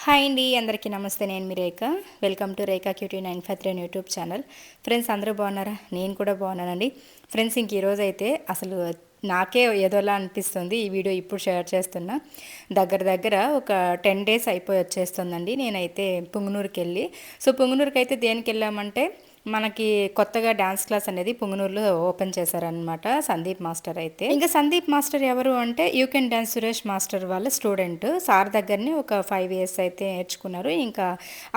Hi అండి, అందరికీ నమస్తే. నేను మీ Rekha. Welcome to Rekha cutie 953 YouTube channel. Friends, అందరూ బాగున్నారా? నేను కూడా బాగున్నానండి. ఫ్రెండ్స్, ఇంక ఈరోజు అయితే అసలు నాకే ఏదోలా అనిపిస్తుంది. ఈ వీడియో ఇప్పుడు షేర్ చేస్తున్నా. దగ్గర దగ్గర ఒక 10 డేస్ అయిపోయి వచ్చేస్తుందండి నేనైతే పుంగనూరుకి వెళ్ళి. సో పుంగనూరుకి అయితే దేనికి వెళ్ళామంటే, మనకి కొత్తగా డాన్స్ క్లాస్ అనేది పుంగనూరులో ఓపెన్ చేశారనమాట సందీప్ మాస్టర్ అయితే. ఇంకా సందీప్ మాస్టర్ ఎవరు అంటే, you can dance Suresh master వాళ్ళ స్టూడెంట్. సార్ దగ్గరనే ఒక 5 ఇయర్స్ అయితే నేర్చుకున్నారు. ఇంకా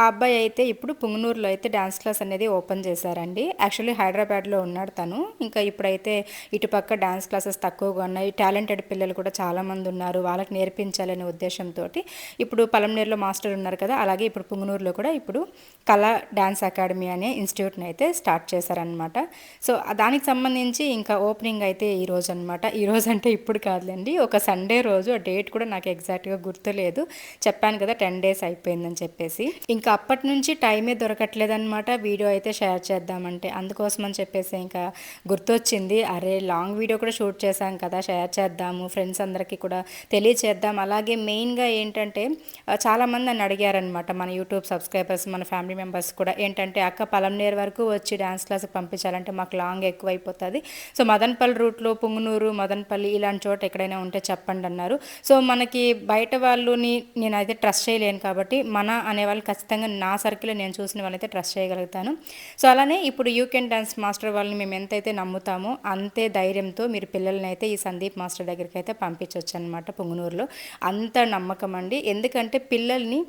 ఆ అబ్బాయి అయితే ఇప్పుడు పుంగనూరులో అయితే డాన్స్ క్లాస్ అనేది ఓపెన్ చేశారండి. యాక్చువల్లీ హైదరాబాద్లో ఉన్నాడు తను. ఇంకా ఇప్పుడైతే ఇటుపక్క డాన్స్ క్లాసెస్ తక్కువగా ఉన్నాయి. టాలెంటెడ్ పిల్లలు కూడా చాలామంది ఉన్నారు. వాళ్ళకి నేర్పించాలనే ఉద్దేశంతో ఇప్పుడు పలంనేరులో మాస్టర్ ఉన్నారు కదా, అలాగే ఇప్పుడు పుంగనూరులో కూడా ఇప్పుడు కళా డాన్స్ అకాడమీ అనే ఇన్స్టిట్యూట్ అయితే స్టార్ట్ చేశారనమాట. సో దానికి సంబంధించి ఇంకా ఓపెనింగ్ అయితే ఈరోజు అనమాట. ఈరోజు అంటే ఇప్పుడు కాదులేండి, ఒక సండే రోజు. ఆ డేట్ కూడా నాకు ఎగ్జాక్ట్గా గుర్తులేదు. చెప్పాను కదా 10 డేస్ అయిపోయిందని చెప్పేసి. ఇంకా అప్పటి నుంచి టైమే దొరకట్లేదనమాట వీడియో అయితే షేర్ చేద్దామంటే. అందుకోసం అని చెప్పేసి ఇంకా గుర్తొచ్చింది, అరే లాంగ్ వీడియో కూడా షూట్ చేశాం కదా, షేర్ చేద్దాము, ఫ్రెండ్స్ అందరికీ కూడా తెలియచేద్దాం. అలాగే మెయిన్గా ఏంటంటే, చాలామంది నన్ను అడిగారనమాట, మన యూట్యూబ్ సబ్స్క్రైబర్స్, మన ఫ్యామిలీ మెంబర్స్ కూడా ఏంటంటే, అక్క పలంనేరు వరకు వచ్చి డ్యాన్స్ క్లాస్కి పంపించాలంటే మాకు లాంగ్ ఎక్కువ అయిపోతుంది. సో మదనపల్లి రూట్లో పుంగనూరు, మదనపల్లి ఇలాంటి చోట ఎక్కడైనా ఉంటే చెప్పండి అన్నారు. సో మనకి బయట వాళ్ళని నేనైతే ట్రస్ట్ చేయలేను కాబట్టి, మన అనేవాళ్ళు ఖచ్చితంగా నా సర్కిల్లో నేను చూసిన వాళ్ళైతే ట్రస్ట్ చేయగలుగుతాను. సో అలానే ఇప్పుడు యూ కెన్ డాన్స్ మాస్టర్ వాళ్ళని మేము ఎంతైతే నమ్ముతామో అంతే ధైర్యంతో మీరు పిల్లల్ని అయితే ఈ సందీప్ మాస్టర్ దగ్గరికి అయితే పంపించవచ్చు అనమాట. పుంగనూరులో అంత నమ్మకం అండి. ఎందుకంటే పిల్లల్ని,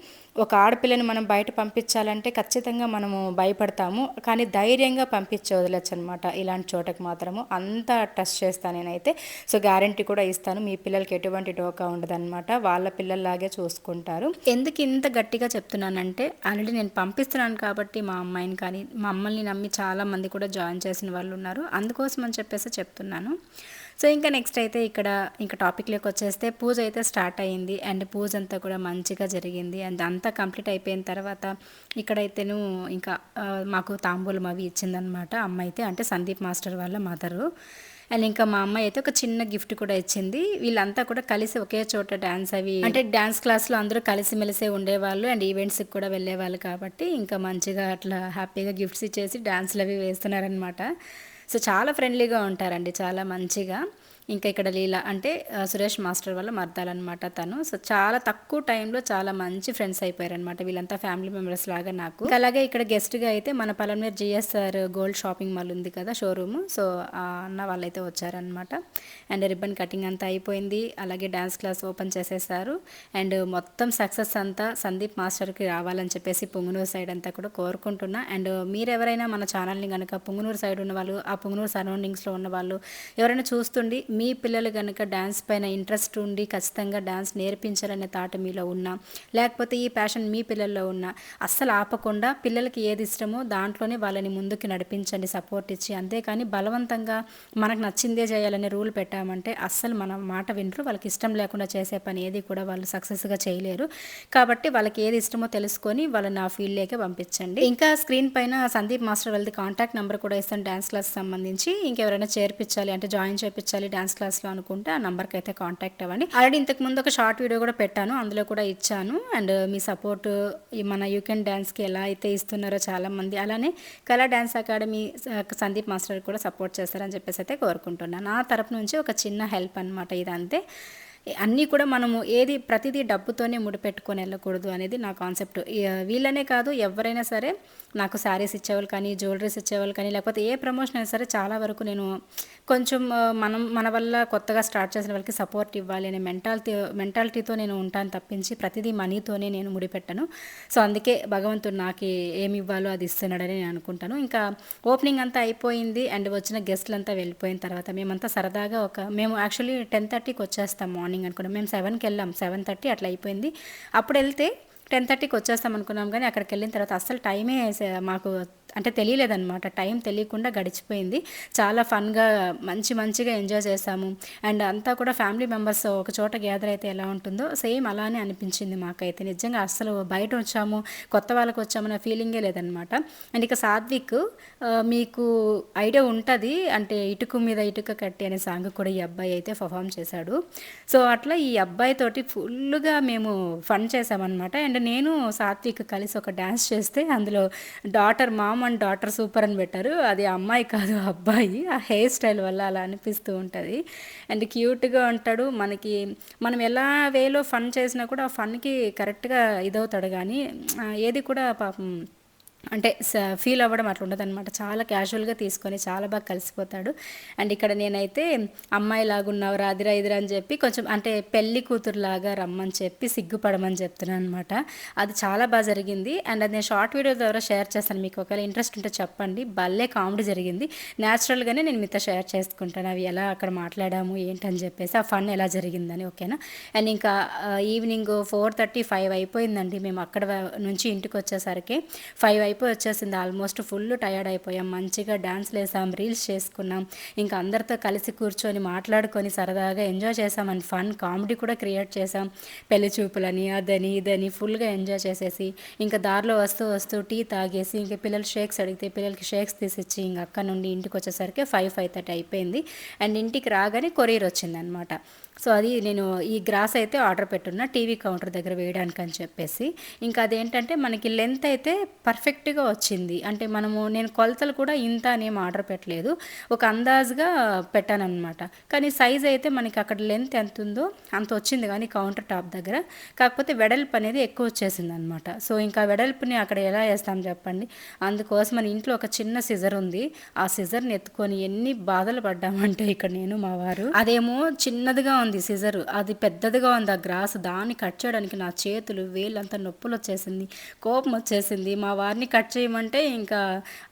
ఒక ఆడపిల్లని మనం బయట పంపించాలంటే ఖచ్చితంగా మనము భయపడతాము, కానీ ధైర్యంగా పంపించి వదలచ్చు అనమాట ఇలాంటి చోటకి మాత్రము. అంత ట్రస్ట్ చేస్తాను నేనైతే. సో గ్యారంటీ కూడా ఇస్తాను, మీ పిల్లలకి ఎటువంటి డోకా ఉండదన్నమాట, వాళ్ళ పిల్లల్లాగే చూసుకుంటారు. ఎందుకు ఇంత గట్టిగా చెప్తున్నానంటే, ఆల్రెడీ నేను పంపిస్తున్నాను కాబట్టి మా అమ్మాయిని కానీ, మమ్మల్ని నమ్మి చాలామంది కూడా జాయిన్ చేసిన వాళ్ళు ఉన్నారు. అందుకోసం అని చెప్పేసి చెప్తున్నాను. సో ఇంకా నెక్స్ట్ అయితే ఇక్కడ ఇంకా టాపిక్లోకి వచ్చేస్తే, పూజ అయితే స్టార్ట్ అయ్యింది. అండ్ పూజ అంతా కూడా మంచిగా జరిగింది. అండ్ అంతా కంప్లీట్ అయిపోయిన తర్వాత ఇక్కడైతేను ఇంకా మాకు తాంబూలం అవి ఇచ్చిందనమాట అమ్మ అయితే, అంటే సందీప్ మాస్టర్ వాళ్ళ మదరు. అండ్ ఇంకా మా అమ్మాయి అయితే ఒక చిన్న గిఫ్ట్ కూడా ఇచ్చింది. వీళ్ళంతా కూడా కలిసి ఒకే చోట డ్యాన్స్ అవి, అంటే డ్యాన్స్ క్లాస్లో అందరూ కలిసిమెలిసే ఉండేవాళ్ళు అండ్ ఈవెంట్స్కి కూడా వెళ్ళేవాళ్ళు కాబట్టి, ఇంకా మంచిగా అట్లా హ్యాపీగా గిఫ్ట్స్ ఇచ్చేసి డ్యాన్స్లు అవి వేస్తున్నారనమాట. సో చాలా ఫ్రెండ్లీగా ఉంటారండి, చాలా మంచిగా. ఇంకా ఇక్కడ లీలా అంటే సురేష్ మాస్టర్ వల్ల మర్దాలన్నమాట తను. సో చాలా తక్కువ టైంలో చాలా మంచి ఫ్రెండ్స్ అయిపోయారనమాట వీళ్ళంతా, ఫ్యామిలీ మెంబర్స్ లాగా నాకు. అలాగే ఇక్కడ గెస్ట్గా అయితే మన Palamaner GSR gold shopping mall ఉంది కదా, షోరూమ్. సో ఆ అన్న వాళ్ళైతే వచ్చారనమాట. అండ్ రిబ్బన్ కటింగ్ అంతా అయిపోయింది. అలాగే డ్యాన్స్ క్లాస్ ఓపెన్ చేసేసారు. అండ్ మొత్తం సక్సెస్ అంతా సందీప్ మాస్టర్కి రావాలని చెప్పేసి పుంగనూరు సైడ్ అంతా కూడా కోరుకుంటున్నా. అండ్ మీరు ఎవరైనా మన ఛానల్ని కనుక పుంగనూరు సైడ్ ఉన్న వాళ్ళు, ఆ పుంగనూరు సరౌండింగ్స్లో ఉన్న వాళ్ళు ఎవరైనా చూస్తుండి మీ పిల్లలు కనుక డ్యాన్స్ పైన ఇంట్రెస్ట్ ఉండి ఖచ్చితంగా డ్యాన్స్ నేర్పించాలనే తాట మీలో ఉన్నా, లేకపోతే ఈ ప్యాషన్ మీ పిల్లల్లో ఉన్నా, అస్సలు ఆపకుండా పిల్లలకి ఏది ఇష్టమో దాంట్లోనే వాళ్ళని ముందుకు నడిపించండి, సపోర్ట్ ఇచ్చి. అంతేకాని బలవంతంగా మనకు నచ్చిందే చేయాలనే రూల్ పెట్టామంటే అస్సలు మన మాట వినరు. వాళ్ళకి ఇష్టం లేకుండా చేసే పని ఏది కూడా వాళ్ళు సక్సెస్గా చేయలేరు. కాబట్టి వాళ్ళకి ఏది ఇష్టమో తెలుసుకొని వాళ్ళని ఆ ఫీల్డ్లోకి పంపించండి. ఇంకా స్క్రీన్ పైన సందీప్ మాస్టర్ వాళ్ళది కాంటాక్ట్ నెంబర్ కూడా ఇస్తాను డ్యాన్స్ క్లాస్ సంబంధించి. ఇంకెవరైనా చేర్పించాలి అంటే, జాయిన్ చేయించాలి డ్యాన్స్ క్లాస్లో అనుకుంటే ఆ నెంబర్కి అయితే కాంటాక్ట్ అవ్వండి. ఆల్రెడీ ఇంతకుముందు ఒక షార్ట్ వీడియో కూడా పెట్టాను, అందులో కూడా ఇచ్చాను. అండ్ మీ సపోర్ట్ మన యూ కెన్ డ్యాన్స్కి ఎలా అయితే ఇస్తున్నారో చాలామంది, అలానే కళా డ్యాన్స్ అకాడమీ సందీప్ మాస్టర్ కూడా సపోర్ట్ చేస్తారని చెప్పేసి అయితే కోరుకుంటున్నాను. నా తరపు నుంచి ఒక చిన్న హెల్ప్ అనమాట ఇదంతే. అన్నీ కూడా మనము ప్రతిదీ డబ్బుతోనే ముడిపెట్టుకొని వెళ్ళకూడదు అనేది నా కాన్సెప్ట్. వీళ్ళనే కాదు, ఎవరైనా సరే నాకు శారీస్ ఇచ్చేవాళ్ళు కానీ, జ్యువెలరీస్ ఇచ్చేవాళ్ళు కానీ, లేకపోతే ఏ ప్రమోషన్ అయినా సరే చాలా వరకు నేను కొంచెం మన వల్ల కొత్తగా స్టార్ట్ చేసిన వాళ్ళకి సపోర్ట్ ఇవ్వాలి అనే మెంటాలిటీతో నేను ఉంటాను తప్పించి ప్రతిదీ మనీతోనే నేను ముడిపెట్టను. సో అందుకే భగవంతుడు నాకు ఏమి ఇవ్వాలో అది ఇస్తున్నాడని నేను అనుకుంటాను. ఇంకా ఓపెనింగ్ అంతా అయిపోయింది. అండ్ వచ్చిన గెస్ట్లు అంతా వెళ్ళిపోయిన తర్వాత మేమంతా సరదాగా మేము యాక్చువల్లీ 10:30కి వచ్చేస్తాం మార్నింగ్ అనుకున్నాం. మేము 7కి వెళ్ళాం, 7:30 అట్లా అయిపోయింది. అప్పుడు వెళ్తే 10:30కి వచ్చేస్తాం అనుకున్నాం, కానీ అక్కడికి వెళ్ళిన తర్వాత అస్సలు టైమే మాకు అంటే తెలియలేదనమాట. టైం తెలియకుండా గడిచిపోయింది. చాలా ఫన్‌గా మంచిగా ఎంజాయ్ చేశాము. అండ్ అంతా కూడా ఫ్యామిలీ మెంబర్స్ ఒక చోట గ్యాదర్ అయితే ఎలా ఉంటుందో సేమ్ అలానే అనిపించింది మాకైతే. నిజంగా అస్సలు బయట వచ్చాము, కొత్త వాళ్ళకి వచ్చామన్న ఫీలింగే లేదనమాట. అండ్ ఇక సాత్విక్ మీకు ఐడియా ఉంటది. అంటే ఇటుక మీద ఇటుక కట్టి అనే సాంగ్ కూడా ఈ అబ్బాయి అయితే పర్ఫామ్ చేశాడు. సో అట్లా ఈ అబ్బాయితోటి ఫుల్‌గా మేము ఫన్ చేశామనమాట. అండ్ నేను సాత్విక్ కలిసి ఒక డాన్స్ చేస్తే అందులో మామ్ అండ్ డాటర్ సూపర్ అని పెట్టారు. అది అమ్మాయి కాదు అబ్బాయి. ఆ హెయిర్ స్టైల్ వల్ల అలా అనిపిస్తూ ఉంటది. అండ్ క్యూట్‌గా ఉంటాడు. మనం ఎలా వేలో ఫన్ చేసినా కూడా ఆ ఫన్‌కి కరెక్ట్‌గా ఇదవుతాడు గానీ ఏది కూడా పాపం అంటే ఫీల్ అవ్వడం అట్లా ఉండదనమాట. చాలా క్యాజువల్గా తీసుకొని చాలా బాగా కలిసిపోతాడు. అండ్ ఇక్కడ నేనైతే అమ్మాయిలాగా ఉన్నావు రాదిరా ఇదిరా అని చెప్పి కొంచెం అంటే పెళ్లి కూతురులాగా రమ్మని చెప్పి సిగ్గుపడమని చెప్తున్నాను అనమాట. అది చాలా బాగా జరిగింది. అండ్ అది నేను షార్ట్ వీడియో ద్వారా షేర్ చేస్తాను. మీకు ఒకవేళ ఇంట్రెస్ట్ ఉంటే చెప్పండి. భలే కామెడీ జరిగింది. న్యాచురల్గానే నేను మీతో షేర్ చేసుకుంటాను అవి ఎలా అక్కడ మాట్లాడాము ఏంటని చెప్పేసి ఆ ఫన్ ఎలా జరిగిందని. ఓకేనా. అండ్ ఇంకా ఈవినింగ్ 4:30, 5 అయిపోయిందండి. మేము అక్కడ నుంచి ఇంటికి వచ్చేసరికి 5 అయిపోయి వచ్చేసింది. ఆల్మోస్ట్ ఫుల్ టయర్డ్ అయిపోయాం. మంచిగా డాన్స్లు వేసాం, రీల్స్ చేసుకున్నాం. ఇంకా అందరితో కలిసి కూర్చొని మాట్లాడుకొని సరదాగా ఎంజాయ్ చేసాం. అండ్ ఫన్ కామెడీ కూడా క్రియేట్ చేసాం. పెళ్లి చూపులని అదని ఇదని ఫుల్గా ఎంజాయ్ చేసేసి ఇంకా దారిలో వస్తూ టీ తాగేసి ఇంకా పిల్లలు షేక్స్ అడిగితే పిల్లలకి షేక్స్ తీసిచ్చి ఇంకా అక్కడ నుండి ఇంటికి వచ్చేసరికి 5:30 అయిపోయింది. అండ్ ఇంటికి రాగానే కొరియర్ వచ్చిందనమాట. సో అది నేను ఈ గ్రాస్ అయితే ఆర్డర్ పెట్టున్నా టీవీ కౌంటర్ దగ్గర వేయడానికి అని చెప్పేసి. ఇంకా అదేంటంటే మనకి లెంత్ అయితే పర్ఫెక్ట్గా వచ్చింది. అంటే నేను కొలతలు కూడా ఇంత అనేం ఆర్డర్ పెట్టలేదు, ఒక అందాజుగా పెట్టానమాట. కానీ సైజ్ అయితే మనకి అక్కడ లెంత్ ఎంత ఉందో అంత వచ్చింది కానీ కౌంటర్ టాప్ దగ్గర. కాకపోతే వెడల్పు అనేది ఎక్కువ వచ్చేసింది అనమాట. సో ఇంకా వెడల్పుని అక్కడ ఎలా వేస్తాం చెప్పండి. అందుకోసం మన ఇంట్లో ఒక చిన్న సిజర్ ఉంది. ఆ సిజర్ని ఎత్తుకొని ఎన్ని బాధలు పడ్డామంటే ఇక్కడ నేను మా వారు. అదేమో చిన్నదిగా ఉంది సిజర్, అది పెద్దదిగా ఉంది ఆ గ్రాస్. దాన్ని కట్ చేయడానికి నా చేతులు వేళ్ళంతా నొప్పులు వచ్చేసింది, కోపం వచ్చేసింది. మా వారిని కట్ చేయమంటే ఇంకా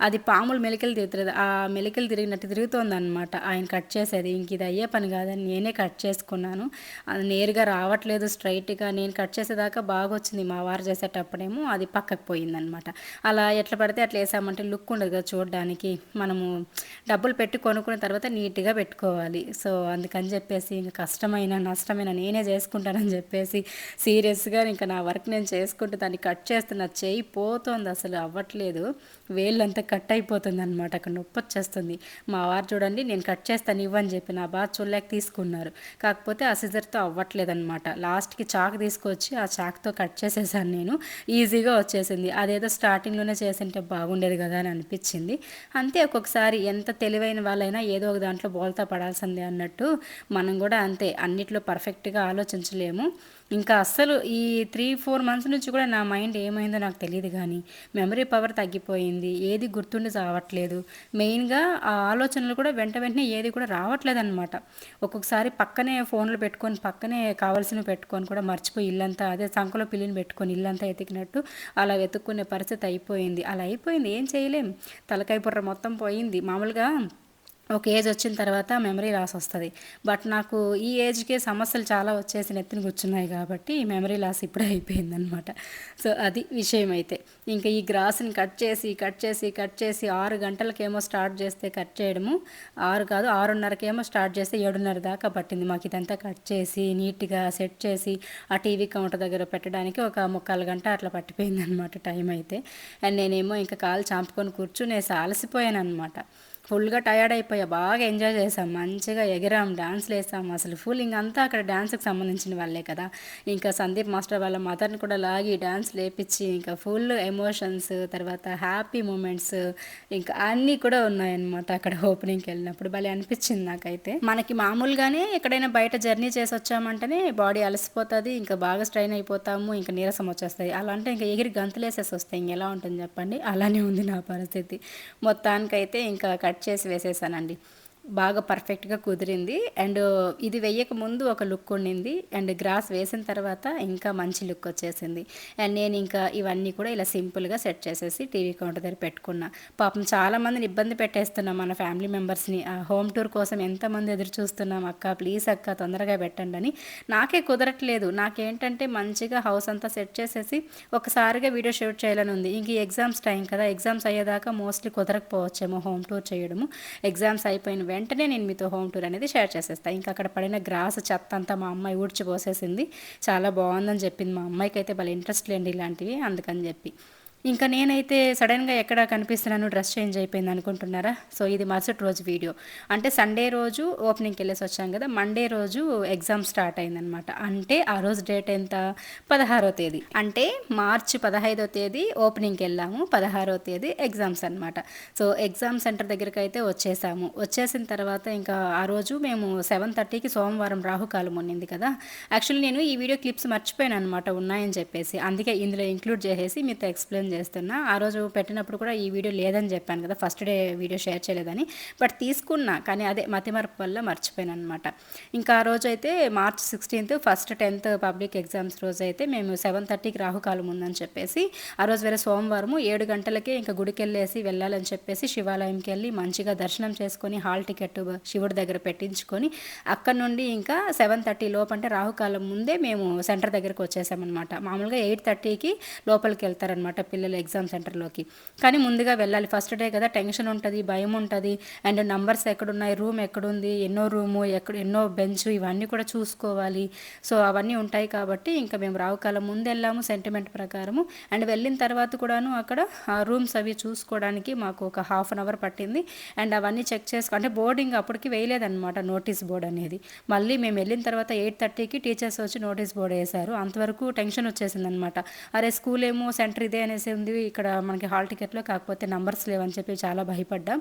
అది పాములు మెలికలు తిరుగుతుంది, ఆ మెలికలు తిరిగినట్టు తిరుగుతోంది అనమాట ఆయన కట్ చేసేది. ఇంక ఇది అయ్యే పని కాదని నేనే కట్ చేసుకున్నాను. అది నేరుగా రావట్లేదు స్ట్రైట్గా. నేను కట్ చేసేదాకా బాగా వచ్చింది, మా వారు చేసేటప్పుడేమో అది పక్కకు పోయిందనమాట. అలా ఎట్లా పడితే అట్లా వేసామంటే లుక్ ఉండదు కదా చూడడానికి. మనము డబ్బులు పెట్టి కొనుక్కున్న తర్వాత నీట్గా పెట్టుకోవాలి. సో అందుకని చెప్పేసి ఇంకా కష్టమైన నష్టమైన నేనే చేసుకుంటానని చెప్పేసి సీరియస్గా ఇంకా నా వర్క్ నేను చేసుకుంటూ దాన్ని కట్ చేస్తున్న చేయి పోతుంది, అసలు అవ్వట్లేదు. వేళ్ళంతా కట్ అయిపోతుంది అనమాట, అక్కడ నొప్పి వచ్చేస్తుంది. మా వారు చూడండి నేను కట్ చేస్తాను ఇవ్వని చెప్పి నా బాగా చూడలేక తీసుకున్నారు. కాకపోతే ఆ సిజర్తో అవ్వట్లేదు అనమాట. లాస్ట్కి చాకు తీసుకొచ్చి ఆ చాకుతో కట్ చేసేసాను నేను. ఈజీగా వచ్చేసింది. అదేదో స్టార్టింగ్లోనే చేసింటే బాగుండేది కదా అని అనిపించింది. అంతే, ఒక్కొక్కసారి ఎంత తెలివైన వాళ్ళైనా ఏదో ఒక దాంట్లో బోల్తా పడాల్సిందే అన్నట్టు మనం కూడా అంతే, అన్నిట్లో పర్ఫెక్ట్గా ఆలోచించలేము. ఇంకా అస్సలు ఈ 3-4 మంత్స్ నుంచి కూడా నా మైండ్ ఏమైందో నాకు తెలియదు కానీ మెమరీ పవర్ తగ్గిపోయింది. ఏది గుర్తుండి రావట్లేదు. మెయిన్గా ఆ ఆలోచనలు కూడా వెంటనే ఏది కూడా రావట్లేదు అనమాట. ఒక్కొక్కసారి పక్కనే ఫోన్లు పెట్టుకొని పక్కనే కావాల్సినవి పెట్టుకొని కూడా మర్చిపోయి ఇల్లంతా అదే సంకలో పిల్లిని పెట్టుకొని ఇల్లంతా ఎతికినట్టు అలా వెతుక్కునే పరిస్థితి అయిపోయింది. అలా అయిపోయింది, ఏం చేయలేం. తలకాయ బుర్ర మొత్తం పోయింది. మామూలుగా ఒక ఏజ్ వచ్చిన తర్వాత మెమరీ లాస్ వస్తుంది. బట్ నాకు ఈ ఏజ్కే సమస్యలు చాలా వచ్చేసి నెత్తిన కూర్చున్నాయి కాబట్టి మెమరీ లాస్ ఇప్పుడే అయిపోయిందనమాట. సో అది విషయం అయితే. ఇంకా ఈ గ్రాస్ని కట్ చేసి 6 గంటలకేమో స్టార్ట్ చేస్తే కట్ చేయడము, 6 కాదు 6:30కేమో స్టార్ట్ చేస్తే 7:30 దాకా పట్టింది మాకు ఇదంతా కట్ చేసి నీట్గా సెట్ చేసి ఆ టీవీ కౌంటర్ దగ్గర పెట్టడానికి ఒక 3/4 గంట అట్లా పట్టిపోయిందనమాట టైం అయితే. అండ్ నేనేమో ఇంకా కాలు చాంపుకొని కూర్చునేసి అలసిపోయాను అనమాట. ఫుల్గా టయర్డ్ అయిపోయా. బాగా ఎంజాయ్ చేసాం, మంచిగా ఎగిరాం, డాన్స్లు వేసాం. అసలు ఫుల్ ఇంకంతా అక్కడ డ్యాన్స్కి సంబంధించిన వాళ్ళే కదా. ఇంకా సందీప్ మాస్టర్ వాళ్ళ మదర్ని కూడా లాగి డ్యాన్స్ లేపించి ఇంకా ఫుల్ ఎమోషన్స్, తర్వాత హ్యాపీ మూమెంట్స్ ఇంకా అన్నీ కూడా ఉన్నాయన్నమాట అక్కడ ఓపెనింగ్కి వెళ్ళినప్పుడు. భలే అనిపించింది నాకైతే. మనకి మామూలుగానే ఎక్కడైనా బయట జర్నీ చేసి వచ్చామంటేనే బాడీ అలసిపోతుంది, ఇంకా బాగా స్ట్రైన్ అయిపోతాము, ఇంకా నీరసం వచ్చేస్తాయి. అలా అంటే ఇంకా ఎగిరి గంతులేసేసి వస్తాయి, ఇంకెలా ఉంటుంది చెప్పండి. అలానే ఉంది నా పరిస్థితి. మొత్తానికైతే ఇంకా కట్ చేసి వేసేసానండి. బాగా పర్ఫెక్ట్గా కుదిరింది. అండ్ ఇది వేయక ముందు ఒక లుక్ ఉండింది, అండ్ గ్రాస్ వేసిన తర్వాత ఇంకా మంచి లుక్ వచ్చేసింది. అండ్ నేను ఇంకా ఇవన్నీ కూడా ఇలా సింపుల్గా సెట్ చేసేసి టీవీ కౌంటర్ దగ్గర పెట్టుకున్నా. పాపం చాలామందిని ఇబ్బంది పెట్టేస్తున్నాం మన ఫ్యామిలీ మెంబర్స్ని. హోమ్ టూర్ కోసం ఎంతమంది ఎదురు చూస్తున్నాం, అక్క ప్లీజ్ అక్క తొందరగా పెట్టండి అని. నాకే కుదరట్లేదు. నాకేంటంటే మంచిగా హౌస్ అంతా సెట్ చేసేసి ఒకసారిగా వీడియో షూట్ చేయాలని ఉంది. ఇంక ఈ ఎగ్జామ్స్ టైం కదా, ఎగ్జామ్స్ అయ్యేదాకా మోస్ట్లీ కుదరకపోవచ్చేమో హోమ్ టూర్ చేయడము. ఎగ్జామ్స్ అయిపోయిన వెంటనే నేను మీతో హోమ్ టూర్ అనేది షేర్ చేసేస్తాను. ఇంకా అక్కడ పడిన గ్రాస్ చెత్త అంతా మా అమ్మాయి ఊడ్చిపోసేసింది. చాలా బాగుందని చెప్పింది. మా అమ్మాయికి అయితే భలే ఇంట్రెస్ట్ లేండి ఇలాంటివి, అందుకని చెప్పి. ఇంకా నేనైతే సడన్గా ఎక్కడ కనిపిస్తున్నాను, డ్రెస్ చేంజ్ అయిపోయింది అనుకుంటున్నారా? సో ఇది మరుసటి రోజు వీడియో. అంటే సండే రోజు ఓపెనింగ్కి వెళ్ళేసి వచ్చాం కదా, మండే రోజు ఎగ్జామ్ స్టార్ట్ అయిందనమాట. అంటే ఆ రోజు డేట్ ఎంత, 16వ తేదీ. అంటే మార్చి 15వ తేదీ ఓపెనింగ్కి వెళ్ళాము, 16వ తేదీ ఎగ్జామ్స్ అనమాట. సో ఎగ్జామ్ సెంటర్ దగ్గరికి అయితే వచ్చేసాము. వచ్చేసిన తర్వాత ఇంకా ఆ రోజు మేము 7:30కి సోమవారం రాహుకాలం ఉన్నింది కదా. యాక్చువల్లీ నేను ఈ వీడియో క్లిప్స్ మర్చిపోయాను అనమాట ఉన్నాయని చెప్పేసి, అందుకే ఇందులో ఇంక్లూడ్ చేసేసి మీతో ఎక్స్ప్లెయిన్ చేస్తున్నా. ఆ రోజు పెట్టినప్పుడు కూడా ఈ వీడియో లేదని చెప్పాను కదా, ఫస్ట్ డే వీడియో షేర్ చేయలేదని. బట్ తీసుకున్నా, కానీ అదే మతిమరపు వల్ల మర్చిపోయాను అనమాట. ఇంకా ఆ రోజు అయితే March 16th first 10th public exams రోజు అయితే మేము 7:30కి రాహుకాలం ఉందని చెప్పేసి, ఆ రోజు వేరే సోమవారము 7 గంటలకే ఇంకా గుడికి వెళ్ళేసి వెళ్ళాలని చెప్పేసి శివాలయంకి వెళ్ళి మంచిగా దర్శనం చేసుకొని హాల్ టికెట్ శివుడి దగ్గర పెట్టించుకొని అక్కడ నుండి ఇంకా 7:30 లోపు, అంటే రాహుకాలం ముందే మేము సెంటర్ దగ్గరకు వచ్చేసామన్నమాట. మామూలుగా 8:30కి లోపలికి వెళ్తారనమాట పిల్లలు ఎగ్జామ్ సెంటర్లోకి. కానీ ముందుగా వెళ్ళాలి, ఫస్ట్ డే కదా, టెన్షన్ ఉంటుంది, భయం ఉంటుంది. అండ్ నంబర్స్ ఎక్కడున్నాయి, రూమ్ ఎక్కడుంది, ఎన్నో రూము ఎన్నో బెంచ్, ఇవన్నీ కూడా చూసుకోవాలి. సో అవన్నీ ఉంటాయి కాబట్టి ఇంకా మేము రావుకాలం ముందు వెళ్ళాము సెంటిమెంట్ ప్రకారము. అండ్ వెళ్ళిన తర్వాత కూడాను అక్కడ రూమ్స్ అవి చూసుకోవడానికి మాకు ఒక హాఫ్ అన్ అవర్ పట్టింది. అండ్ అవన్నీ చెక్ అంటే బోర్డింగ్ అప్పటికి వేయలేదన్నమాట నోటీస్ బోర్డ్ అనేది. మళ్ళీ మేము వెళ్ళిన తర్వాత 8:30కి టీచర్స్ వచ్చి నోటీస్ బోర్డ్ వేశారు. అంతవరకు టెన్షన్ వచ్చేసింది అనమాట. అరే స్కూల్ ఏమో సెంటర్ ఇదే అనేసి ఉంది, ఇక్కడ మనకి హాల్ టికెట్లో కాకపోతే నంబర్స్ లేవని చెప్పి చాలా భయపడ్డాం.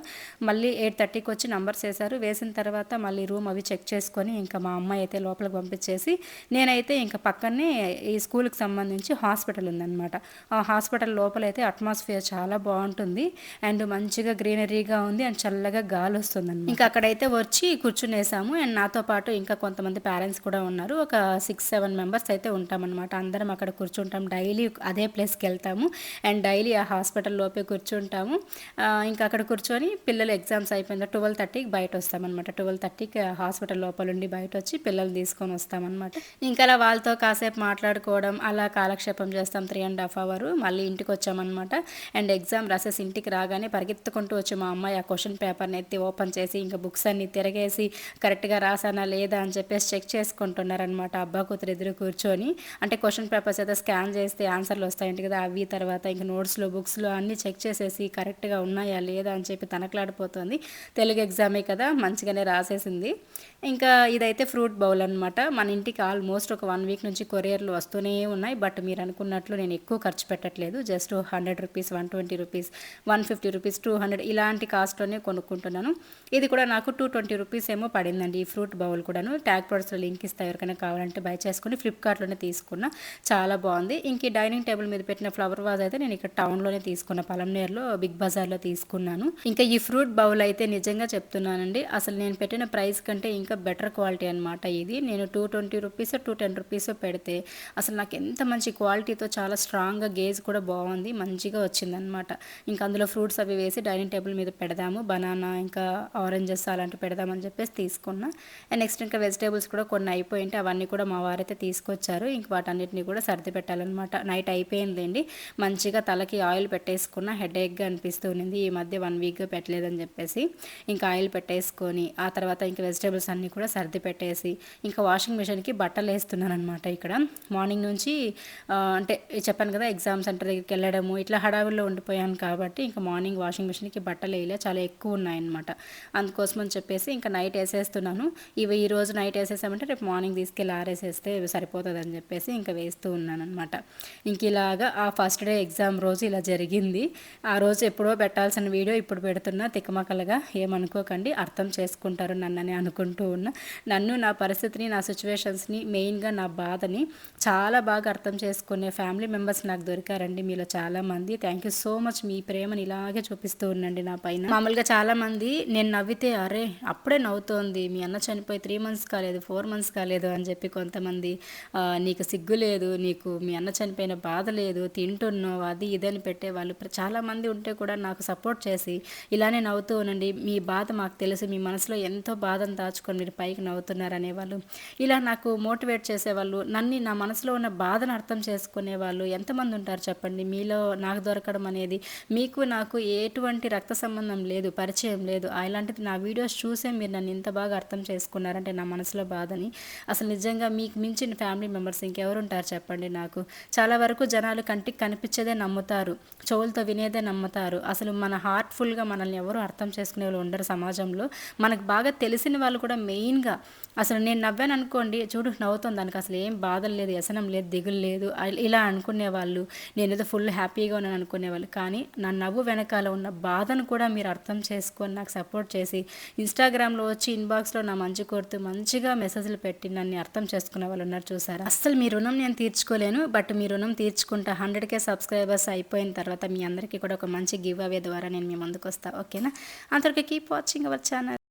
మళ్ళీ 8:30కి వచ్చి నంబర్స్ వేశారు. వేసిన తర్వాత మళ్ళీ రూమ్ అవి చెక్ చేసుకొని ఇంకా మా అమ్మాయి అయితే లోపలికి పంపించేసి, నేనైతే ఇంకా పక్కనే ఈ స్కూల్కి సంబంధించి హాస్పిటల్ ఉందన్నమాట. ఆ హాస్పిటల్ లోపలైతే అట్మాస్ఫియర్ చాలా బాగుంటుంది, అండ్ మంచిగా గ్రీనరీగా ఉంది, అండ్ చల్లగా గాలి వస్తుంది అనమాట. ఇంకా అక్కడైతే వచ్చి కూర్చునేసాము. అండ్ నాతో పాటు ఇంకా కొంతమంది పేరెంట్స్ కూడా ఉన్నారు. ఒక 6-7 మెంబర్స్ అయితే ఉంటామన్నమాట. అందరం అక్కడ కూర్చుంటాం. డైలీ అదే ప్లేస్కి వెళ్తాము అండ్ డైలీ ఆ హాస్పిటల్ లోపే కూర్చుంటాము. ఇంకా అక్కడ కూర్చొని పిల్లలు ఎగ్జామ్స్ అయిపోయిందా 12:30కి బయట వస్తామన్నమాట. 12:30కి హాస్పిటల్ లోపల ఉండి బయట వచ్చి పిల్లలు తీసుకొని వస్తామన్నమాట. ఇంకా అలా వాళ్ళతో కాసేపు మాట్లాడుకోవడం, అలా కాలక్షేపం చేస్తాం 3.5 hours. మళ్ళీ ఇంటికి వచ్చామన్నమాట. అండ్ ఎగ్జామ్ రాసేసి ఇంటికి రాగానే పరిగెత్తుకుంటూ వచ్చి మా అమ్మాయి ఆ క్వశ్చన్ పేపర్ని ఎత్తి ఓపెన్ చేసి ఇంకా బుక్స్ అన్ని తిరగేసి కరెక్ట్గా రాసానా లేదా అని చెప్పేసి చెక్ చేసుకుంటున్నారనమాట. అబ్బా కూతురు ఎదురు కూర్చొని. అంటే క్వశ్చన్ పేపర్స్ అయితే స్కాన్ చేస్తే ఆన్సర్లు వస్తాయంట కదా, అవి తర్వాత ఇంకా నోట్స్లో బుక్స్లో అన్నీ చెక్ చేసేసి కరెక్ట్గా ఉన్నాయా లేదా అని చెప్పి తనకలాడిపోతుంది. తెలుగు ఎగ్జామే కదా, మంచిగానే రాసేసింది. ఇంకా ఇదైతే ఫ్రూట్ బౌల్ అనమాట. మన ఇంటికి ఆల్మోస్ట్ ఒక 1 week నుంచి కొరియర్లు వస్తూనే ఉన్నాయి. బట్ మీరు అనుకున్నట్లు నేను ఎక్కువ ఖర్చు పెట్టట్లేదు. జస్ట్ 100 రూపీస్, 120 రూపీస్, 150 రూపీస్, 200 ఇలాంటి కాస్ట్లోనే కొనుక్కుంటున్నాను. ఇది కూడా నాకు 220 రూపీస్ ఏమో పడిందండి ఈ ఫ్రూట్ బౌల్ కూడాను. ట్యాగ్ ప్రొడక్ట్స్లో లింక్ ఇస్తా, ఎవరికైనా కావాలంటే బై చేసుకుని. ఫ్లిప్కార్ట్లోనే తీసుకున్నా, చాలా బాగుంది. ఇంక ఈ డైనింగ్ టేబుల్ మీద పెట్టిన ఫ్లవర్ వాజ్ అయితే నేను ఇక్కడ టౌన్లోనే తీసుకున్నా, పలంనేరులో బిగ్ బజార్లో తీసుకున్నాను. ఇంకా ఈ ఫ్రూట్ బౌల్ అయితే నిజంగా చెప్తున్నానండి, అసలు నేను పెట్టిన ప్రైస్ కంటే ఇంకా బెటర్ క్వాలిటీ అనమాట. ఇది నేను 220 రూపీస్ 210 రూపీస్ పెడితే అసలు నాకు ఎంత మంచి క్వాలిటీతో, చాలా స్ట్రాంగ్గా, గేజ్ కూడా బాగుంది, మంచిగా వచ్చిందనమాట. ఇంకా అందులో ఫ్రూట్స్ అవి వేసి డైనింగ్ టేబుల్ మీద పెడదాము, బనానా ఇంకా ఆరెంజెస్ అలాంటివి పెడదామని చెప్పేసి తీసుకున్నా. అండ్ నెక్స్ట్ ఇంకా వెజిటేబుల్స్ కూడా కొన్ని అయిపోయింటే అవన్నీ కూడా మా వారైతే తీసుకొచ్చారు. ఇంక వాటన్నిటిని కూడా సర్ది పెట్టాలన్నమాట. నైట్ అయిపోయిందండి, మంచిగా తలకి ఆయిల్ పెట్టేసుకున్న. హెడేక్గా అనిపిస్తూ ఉంది ఈ మధ్య, 1 weekగా పెట్టలేదని చెప్పేసి. ఇంకా ఆయిల్ పెట్టేసుకొని ఆ తర్వాత ఇంకా వెజిటేబుల్స్ అన్నీ కూడా సర్ది పెట్టేసి ఇంకా వాషింగ్ మిషన్కి బట్టలు వేస్తున్నాను అనమాట. ఇక్కడ మార్నింగ్ నుంచి అంటే చెప్పాను కదా ఎగ్జామ్ సెంటర్ దగ్గరికి వెళ్ళడము, ఇట్లా హడావిల్లో ఉండిపోయాను కాబట్టి ఇంకా మార్నింగ్ వాషింగ్ మిషన్కి బట్టలు వేయలే, చాలా ఎక్కువ ఉన్నాయన్నమాట. అందుకోసం అని చెప్పేసి ఇంకా నైట్ వేసేస్తున్నాను. ఇవి ఈ రోజు నైట్ వేసేసామంటే రేపు మార్నింగ్ తీసుకెళ్ళి ఆరేసేస్తే సరిపోతుంది అని చెప్పేసి ఇంకా వేస్తూ ఉన్నాను అనమాట. ఇంక ఇలాగా ఆ ఫస్ట్ డే ఎగ్జామ్ ఎగ్జామ్ రోజు ఇలా జరిగింది. ఆ రోజు ఎప్పుడో పెట్టాల్సిన వీడియో ఇప్పుడు పెడుతున్నా, తిక్కమక్కలుగా ఏమనుకోకండి, అర్థం చేసుకుంటారు నన్నని అనుకుంటూ ఉన్నా. నన్ను, నా పరిస్థితిని, నా సిచ్యువేషన్స్ని, మెయిన్గా నా బాధని చాలా బాగా అర్థం చేసుకునే ఫ్యామిలీ మెంబర్స్ నాకు దొరికారండి మీలో చాలామంది. Thank you so much. మీ ప్రేమని ఇలాగే చూపిస్తూ ఉండండి నా పైన. మామూలుగా చాలామంది నేను నవ్వితే అరే అప్పుడే నవ్వుతోంది, మీ అన్న చనిపోయి 3 months కాలేదు, 4 months కాలేదు అని చెప్పి కొంతమంది, నీకు సిగ్గు లేదు, నీకు మీ అన్న చనిపోయిన బాధ లేదు, తింటున్నావు అది ఇదని పెట్టేవాళ్ళు చాలామంది ఉంటే కూడా నాకు సపోర్ట్ చేసి ఇలానే నవ్వుతూ ఉండండి, మీ బాధ మాకు తెలుసు, మీ మనసులో ఎంతో బాధను దాచుకొని మీరు పైకి నవ్వుతున్నారు అనేవాళ్ళు, ఇలా నాకు మోటివేట్ చేసేవాళ్ళు, నన్ను నా మనసులో ఉన్న బాధను అర్థం చేసుకునేవాళ్ళు ఎంతమంది ఉంటారు చెప్పండి. మీలో నాకు దొరకడం అనేది, మీకు నాకు ఎటువంటి రక్త సంబంధం లేదు, పరిచయం లేదు, అలాంటిది నా వీడియోస్ చూసే మీరు నన్ను ఇంత బాగా అర్థం చేసుకున్నారంటే నా మనసులో బాధని, అసలు నిజంగా మీకు మించిన ఫ్యామిలీ మెంబర్స్ ఇంకెవరు ఉంటారు చెప్పండి. నాకు చాలా వరకు జనాలు కంటికి కనిపించేదే నమ్ముతారు, చెవులతో వినేదే నమ్ముతారు. అసలు మన హార్ట్ఫుల్గా మనల్ని ఎవరు అర్థం చేసుకునే వాళ్ళు ఉండరు సమాజంలో. మనకు బాగా తెలిసిన వాళ్ళు కూడా మెయిన్గా, అసలు నేను నవ్వాను అనుకోండి, చూడు నవ్వుతుంది, దానికి అసలు ఏం బాధలు లేదు, వ్యసనం లేదు, దిగులు లేదు, ఇలా అనుకునేవాళ్ళు. నేనేదో ఫుల్ హ్యాపీగా ఉన్నాను అనుకునేవాళ్ళు. కానీ నా నవ్వు వెనకాల ఉన్న బాధను కూడా మీరు అర్థం చేసుకొని నాకు సపోర్ట్ చేసి ఇన్స్టాగ్రామ్లో వచ్చి ఇన్బాక్స్లో నా మంచి కోరుతూ మంచిగా మెసేజ్లు పెట్టి నన్ను అర్థం చేసుకునే వాళ్ళు ఉన్నారు చూసారా. అసలు మీ రుణం నేను తీర్చుకోలేను, బట్ మీ రుణం తీర్చుకుంటా. 100K సబ్స్క్రైబర్స్ అయిపోయిన తర్వాత మీ అందరికీ కూడా ఒక మంచి గివ్ అవే ద్వారా నేను మీ ముందుకు వస్తాను, ఓకేనా. అంతవరకు కీప్ వాచింగ్ అవర్ ఛానల్.